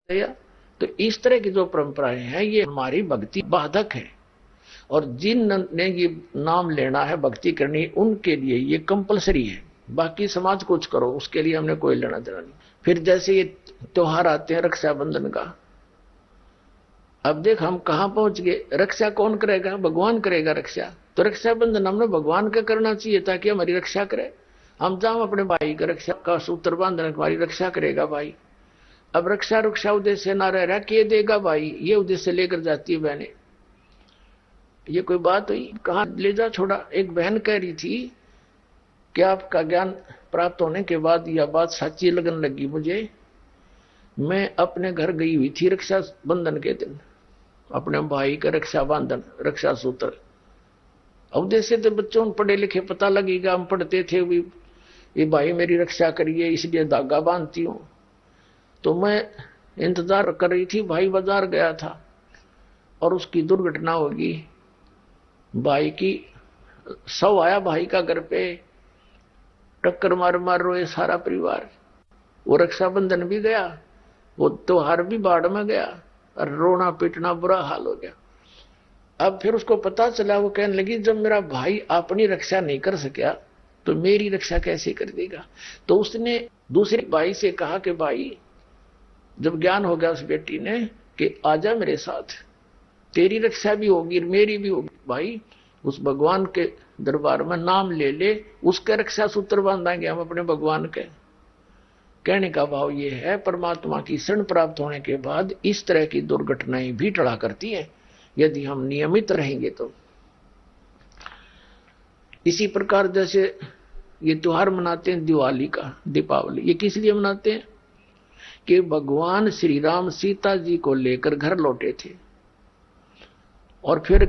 गया। तो इस तरह की जो परंपराएं हैं ये हमारी भक्ति बाधक है, और जिन ने ये नाम लेना है, भक्ति करनी है, उनके लिए ये कंपलसरी है। बाकी समाज कुछ करो, उसके लिए हमने कोई लेना देना नहीं। फिर जैसे ये त्योहार आते हैं रक्षाबंधन का, अब देख हम कहां पहुंच गए। रक्षा कौन करेगा? भगवान करेगा रक्षा। तो रक्षाबंधन हमने भगवान का करना चाहिए ताकि हमारी रक्षा करे। हम जाओ अपने भाई का रक्षा का सूत्र बांधने, हमारी रक्षा करेगा भाई। अब रक्षा रुक्षा उद्देश्य ना रह रहा, के देगा भाई, ये उद्देश्य लेकर जाती है बहने। ये कोई बात हुई? कहां ले जा छोड़ा। एक बहन कह रही थी कि आपका ज्ञान प्राप्त होने के बाद यह बात सच्ची लगने लगी मुझे। मैं अपने घर गई हुई थी रक्षा बंधन के दिन, अपने भाई का रक्षा बंधन, रक्षा सूत्र। उद्देश्य तो बच्चों पढ़े लिखे पता लगेगा, हम पढ़ते थे भी, ये भाई मेरी रक्षा करिए इसलिए धागा बांधती हूं। तो मैं इंतजार कर रही थी, भाई बाजार गया था और उसकी दुर्घटना होगी। भाई की शव आया भाई का घर पे, टक्कर मार मार रोए सारा परिवार। वो रक्षाबंधन भी गया, वो त्योहार भी बाढ़ में गया, और रोना पीटना बुरा हाल हो गया। अब फिर उसको पता चला, वो कहने लगी जब मेरा भाई अपनी रक्षा नहीं कर सका तो मेरी रक्षा कैसे कर देगा। तो उसने दूसरे भाई से कहा कि भाई, जब ज्ञान हो गया उस बेटी ने कि आजा मेरे साथ, तेरी रक्षा भी होगी मेरी भी होगी। भाई उस भगवान के दरबार में नाम ले ले, उसके रक्षा सूत्र बांधेंगे हम अपने भगवान के। कहने का भाव ये है, परमात्मा की शरण प्राप्त होने के बाद इस तरह की दुर्घटनाएं भी टला करती है यदि हम नियमित रहेंगे तो। इसी प्रकार जैसे ये त्योहार मनाते हैं दिवाली का, दीपावली, ये किस लिए मनाते हैं कि भगवान श्री राम सीता जी को लेकर घर लौटे थे। और फिर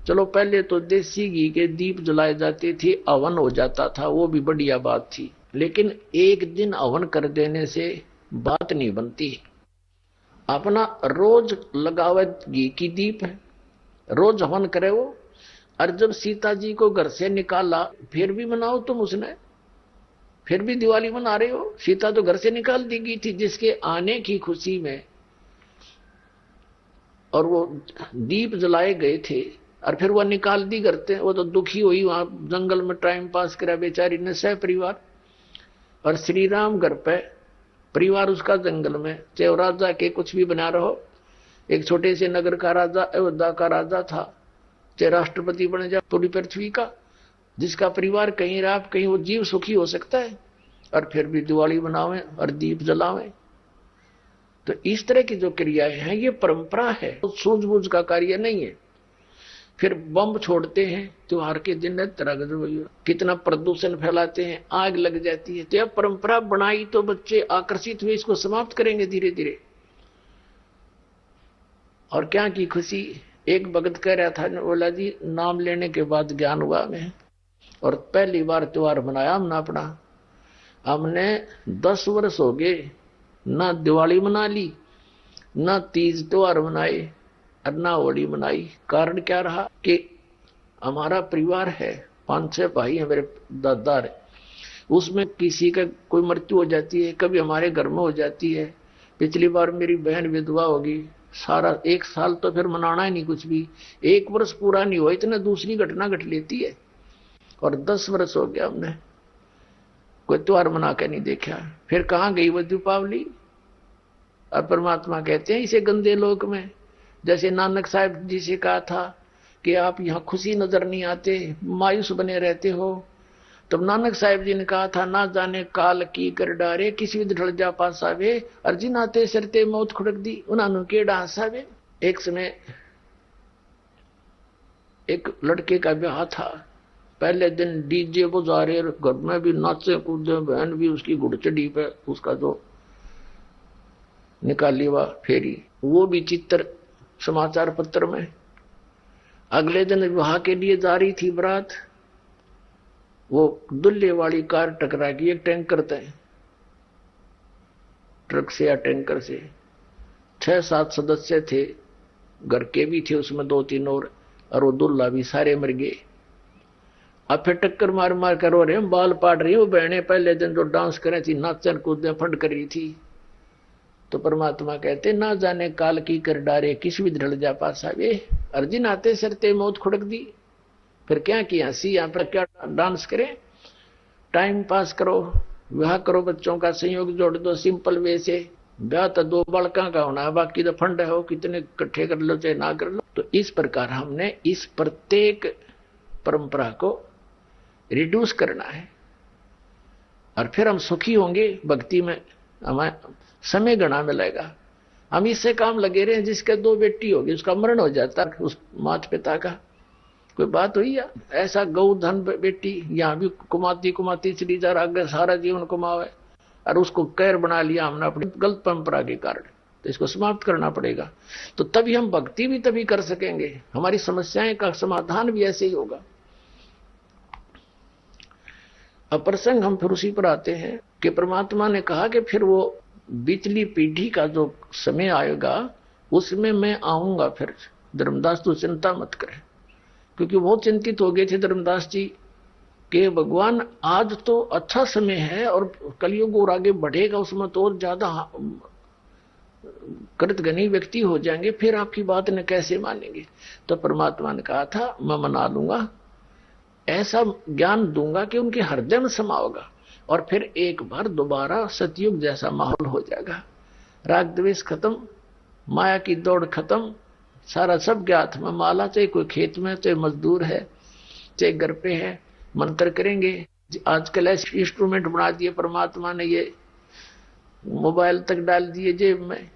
चलो पहले तो देसी घी के दीप जलाए जाते थे, हवन हो जाता था, वो भी बढ़िया बात थी। लेकिन एक दिन हवन कर देने से बात नहीं बनती। अपना रोज लगावे घी की दीप है, रोज हवन करे वो। और जब सीता जी को घर से निकाला, फिर भी मनाओ तुम उसने, फिर भी दिवाली मना रहे हो। सीता तो घर से निकाल दी गई थी जिसके आने की खुशी में, और वो दीप जलाए गए थे, और फिर वह निकाल दी करते। वो तो दुखी हुई, वहां जंगल में टाइम पास करा बेचारी ने सह परिवार। और श्री राम घर पे, परिवार उसका जंगल में, चाहे राजा के कुछ भी बना रहो, एक छोटे से नगर का राजा, अयोध्या का राजा था, चाहे राष्ट्रपति बन जाए पूरी पृथ्वी का, जिसका परिवार कहीं रहा कहीं वो जीव सुखी हो सकता है, और फिर भी दिवाली मनावे और दीप जलावे। तो इस तरह की जो क्रियाएं हैं ये परंपरा है, सूझबूझ का कार्य नहीं है। फिर बम छोड़ते हैं त्योहार के दिन, तरह कितना प्रदूषण फैलाते हैं, आग लग जाती है। तो यह परंपरा बनाई तो बच्चे आकर्षित हुए, इसको समाप्त करेंगे धीरे धीरे। और क्या की खुशी, एक भगत कह रहा था, बोला जी नाम लेने के बाद ज्ञान हुआ हमें, और पहली बार त्योहार मनाया हमने अपना। हमने 10 वर्ष हो गए ना दिवाली मना ली, ना तीज त्योहार मनाए, और ना होली मनाई। कारण क्या रहा कि हमारा परिवार है, 5-6 भाई है मेरे दादा है, उसमें किसी का कोई मृत्यु हो जाती है, कभी हमारे घर में हो जाती है। पिछली बार मेरी बहन विधवा होगी, सारा 1 साल तो फिर मनाना ही नहीं कुछ भी। 1 वर्ष पूरा नहीं हुआ इतने दूसरी घटना घट लेती है। और 10 वर्ष हो गया हमने कोई त्योहार मना के नहीं देखा। फिर कहां गई वो दीपावली। और परमात्मा कहते हैं इसे गंदे लोक में, जैसे नानक साहब जी से कहा था कि आप यहाँ खुशी नजर नहीं आते, मायूस बने रहते हो। तब नानक साहब जी ने कहा था, ना जाने काल की कर डारे, किसी भी ढल जा पासावे, अर्जिन आते सरते मौत खुड़क दी, उन्होंने केड़ा हंसावे। एक समय एक लड़के का ब्याह था, पहले दिन डीजे बजा रहे, घर में भी नाचे कूदे, बहन भी उसकी घुड़चड़ी पे उसका जो निकाली हुआ फेरी, वो भी चित्र समाचार पत्र में। अगले दिन विवाह के लिए जा रही थी बारात, वो दुल्हे वाली कार टकरा गई एक टैंकर से, ट्रक से या टैंकर से। 6-7 सदस्य थे, घर के भी थे उसमें 2-3 और वो दुल्हा भी, सारे मर गए। अब फिर टक्कर मार मार कर रो रहे हैं, बाल पाट रही। वो बहने पहले दिन जो डांस कर रही थी, नाचन कूदे फंड कर रही थी, तो परमात्मा कहते ना जाने काल की कर डारे किस भी ढल जा पासा। वे अर्जुन आते सरते मौत खुड़क दी, फिर क्या किया सी यहाँ पर क्या डांस करें, टाइम पास करो, विवाह करो, बच्चों का संयोग जोड़ दो सिंपल वे से। ब्याह तो 2 बालका का होना है, बाकी तो फंड है, हो कितने इकट्ठे कर लो चाहे ना कर लो। तो इस प्रकार हमने इस प्रत्येक परंपरा को रिड्यूस करना है और फिर हम सुखी होंगे भक्ति में, हमें समय गणा मिलेगा। हम इससे काम लगे रहे, जिसके 2 बेटी होगी उसका मरण हो जाता उस माता पिता का, कोई बात हुई या ऐसा गौ धन बेटी यहां भी कुमाती चली जा रहा, आगे सारा जीवन कुमावे और उसको कैर बना लिया हमने अपनी गलत परंपरा के कारण। तो इसको समाप्त करना पड़ेगा, तो तभी हम भक्ति भी तभी कर सकेंगे, हमारी समस्याएं का समाधान भी ऐसे ही होगा। अब प्रसंग हम फिर उसी पर आते हैं कि परमात्मा ने कहा कि फिर वो बीतली पीढ़ी का जो समय आएगा उसमें मैं आऊंगा फिर। धर्मदास तो चिंता मत करें, क्योंकि बहुत चिंतित हो गए थे धर्मदास जी कि भगवान आज तो अच्छा समय है और कलयुग और आगे बढ़ेगा, उसमें तो और ज्यादा कृतघ्नी व्यक्ति हो जाएंगे, फिर आपकी बात ने कैसे मानेंगे। तो परमात्मा ने कहा था मैं मना लूंगा, ऐसा ज्ञान दूंगा कि उनके हृदय में समाओगा और फिर एक बार दोबारा सतयुग जैसा माहौल हो जाएगा। राग द्वेष खत्म, माया की दौड़ खत्म, सारा सब ज्ञात में माला, चाहे कोई खेत में, चाहे मजदूर है, चाहे घर पे है, मंत्र करेंगे। आजकल ऐसे इंस्ट्रूमेंट बना दिए परमात्मा ने, ये मोबाइल तक डाल दिए जेब में,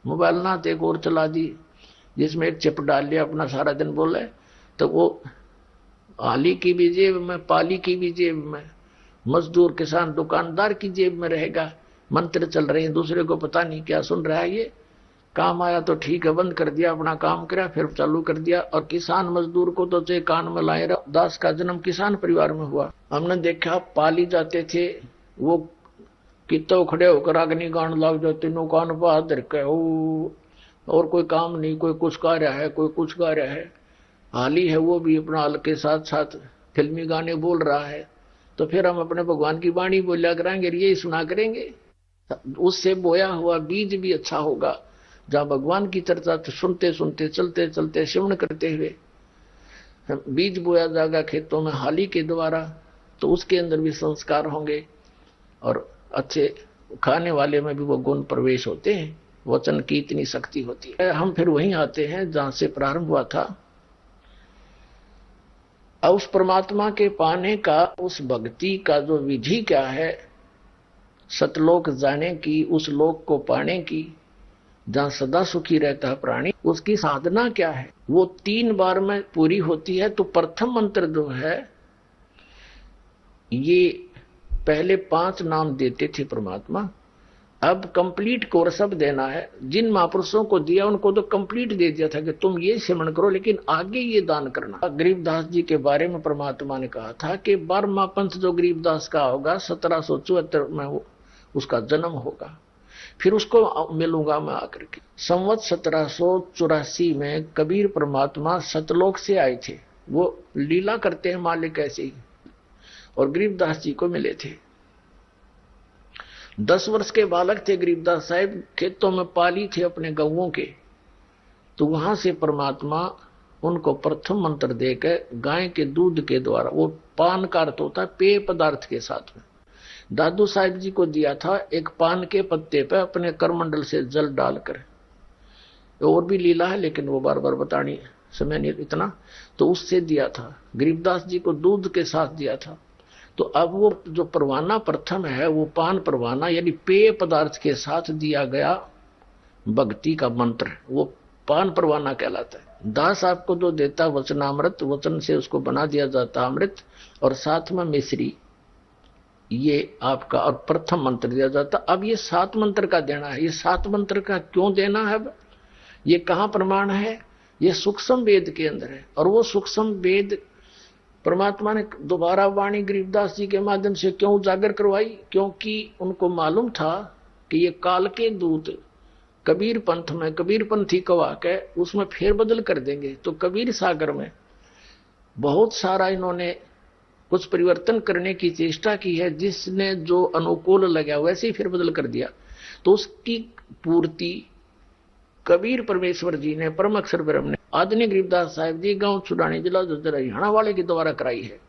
मोबाइल ना तो एक और चला दी जिसमें एक चिप डाल लिया, अपना सारा दिन बोले तो वो हाली की भी जेब में, पाली की भी जेब में, मजदूर किसान दुकानदार की जेब में रहेगा। मंत्र चल रहे हैं, दूसरे को पता नहीं क्या सुन रहा है। ये काम आया तो ठीक है, बंद कर दिया, अपना काम करा, फिर चालू कर दिया। और किसान मजदूर को तो चाहे कान में लाए। दास का जन्म किसान परिवार में हुआ, हमने देखा पाली जाते थे वो कितो खड़े होकर अग्नि गान लग जाते, नो कान पर हाथ धर के, और कोई काम नहीं, कोई कुछ गा रहा है, कोई कुछ गा रहा है। हाली है वो भी अपना हाल के साथ साथ फिल्मी गाने बोल रहा है। तो फिर हम अपने भगवान की वाणी बोलिया करेंगे, यही सुना करेंगे, उससे बोया हुआ बीज भी अच्छा होगा। जहां भगवान की चर्चा सुनते सुनते चलते चलते श्रवण करते हुए बीज बोया जाएगा खेतों में हाली के द्वारा, तो उसके अंदर भी संस्कार होंगे और अच्छे खाने वाले में भी वो गुण प्रवेश होते हैं। वचन की इतनी शक्ति होती है। हम फिर वहीं आते हैं जहां से प्रारंभ हुआ था। अब उस परमात्मा के पाने का, उस भक्ति का जो विधि क्या है, सतलोक जाने की, उस लोक को पाने की जहां सदा सुखी रहता है प्राणी, उसकी साधना क्या है, वो 3 बार में पूरी होती है। तो प्रथम मंत्र जो है, ये पहले 5 नाम देते थे परमात्मा, अब कंप्लीट कोर्स अब देना है। जिन महापुरुषों को दिया उनको तो कंप्लीट दे दिया था कि तुम ये सिमरण करो, लेकिन आगे ये दान करना। गरीबदास जी के बारे में परमात्मा ने कहा था कि 12वां पंथ जो गरीबदास का होगा 1774 में उसका जन्म होगा, फिर उसको मिलूंगा मैं आकर के। संवत 1784 में कबीर परमात्मा सतलोक से आए थे, वो लीला करते हैं मालिक ऐसे ही, और गरीबदास जी को मिले थे। 10 वर्ष के बालक थे गरीबदास साहब, खेतों में पाली थे अपने गौओं के। तो वहां से परमात्मा उनको प्रथम मंत्र देकर गाय के दूध के द्वारा, वो पान का अर्थ होता है पेय पदार्थ के साथ में, दादू साहिब जी को दिया था एक पान के पत्ते पे अपने करमंडल से जल डालकर। और भी लीला है लेकिन वो बार बार बतानी समय नहीं इतना, तो उससे दिया था। गरीबदास जी को दूध के साथ दिया था। तो अब वो जो परवाना प्रथम है, वो पान परवाना यानी पेय पदार्थ के साथ दिया गया भक्ति का मंत्र, वो पान परवाना कहलाता है। दास आपको जो देता वचनामृत, वचन से उसको बना दिया जाता अमृत, और साथ में मिश्री, ये आपका और प्रथम मंत्र दिया जाता। अब ये 7 मंत्र का देना है। ये 7 मंत्र का क्यों देना है, ये कहां प्रमाण है, ये सूक्ष्म वेद के अंदर है। और वो सूक्ष्म वेद परमात्मा ने दोबारा वाणी गरीबदास जी के माध्यम से क्यों उजागर करवाई, क्योंकि उनको मालूम था कि ये काल के दूत कबीर पंथ में, कबीर पंथी कवा के उसमें फेरबदल कर देंगे। तो कबीर सागर में बहुत सारा इन्होंने कुछ परिवर्तन करने की चेष्टा की है, जिसने जो अनुकूल लगा वैसे ही फेरबदल कर दिया। तो उसकी पूर्ति कबीर परमेश्वर जी ने, परम अक्षर ब्रह्म ने, आदरणीय गरीबदास साहिब जी गांव छुड़ानी जिला झज्जर हरियाणा वाले के द्वारा कराई है।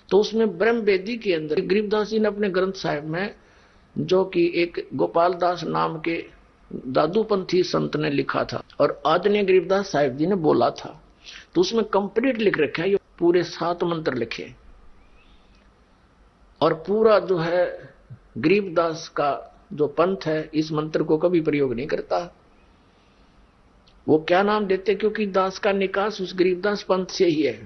तो उसमें ब्रह्म वेदी के अंदर गरीबदास जी ने अपने ग्रंथ साहिब में, जो कि एक गोपाल दास नाम के दादूपंथी संत ने लिखा था और आदरणीय गरीबदास साहिब जी ने बोला था, तो उसमें कंप्लीट लिख रखा है, ये पूरे 7 मंत्र लिखे और पूरा जो है गरीबदास का जो पंथ है इस मंत्र को कभी प्रयोग नहीं करता। वो क्या नाम देते, क्योंकि दास का निकास उस गरीबदास पंथ से ही है।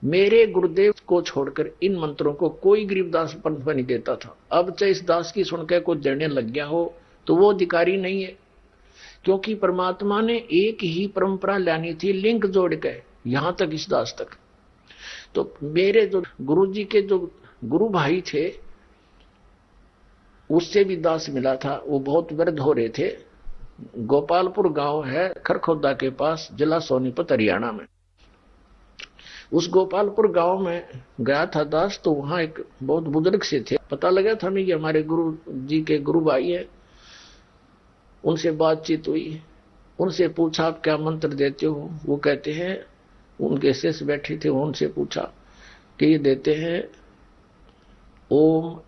मेरे गुरुदेव को छोड़कर इन मंत्रों को कोई गरीबदास पंथ में नहीं देता था। अब चाहे इस दास की सुनकर कुछ देने लग गया हो तो वो अधिकारी नहीं है, क्योंकि परमात्मा ने एक ही परंपरा लानी थी, लिंक जोड़ के यहां तक इस दास तक। तो मेरे जो गुरु जी के जो गुरु भाई थे उससे भी दास मिला था, वो बहुत वृद्ध हो रहे थे। गोपालपुर गांव है खरखोदा के पास, जिला सोनीपत हरियाणा में। उस गोपालपुर गांव में गया था दास, तो वहां एक बहुत बुजुर्ग से थे, पता लगा था मैं कि हमारे गुरु जी के गुरु भाई है। उनसे बातचीत हुई, उनसे पूछा आप क्या मंत्र देते हो। वो कहते हैं, उनके शिष्य बैठे थे, उनसे पूछा कि ये देते हैं ओम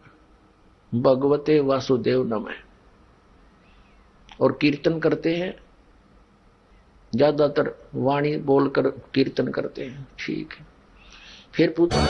भगवते वासुदेव नमः, और कीर्तन करते हैं, ज्यादातर वाणी बोलकर कीर्तन करते हैं। ठीक है, फिर पूछा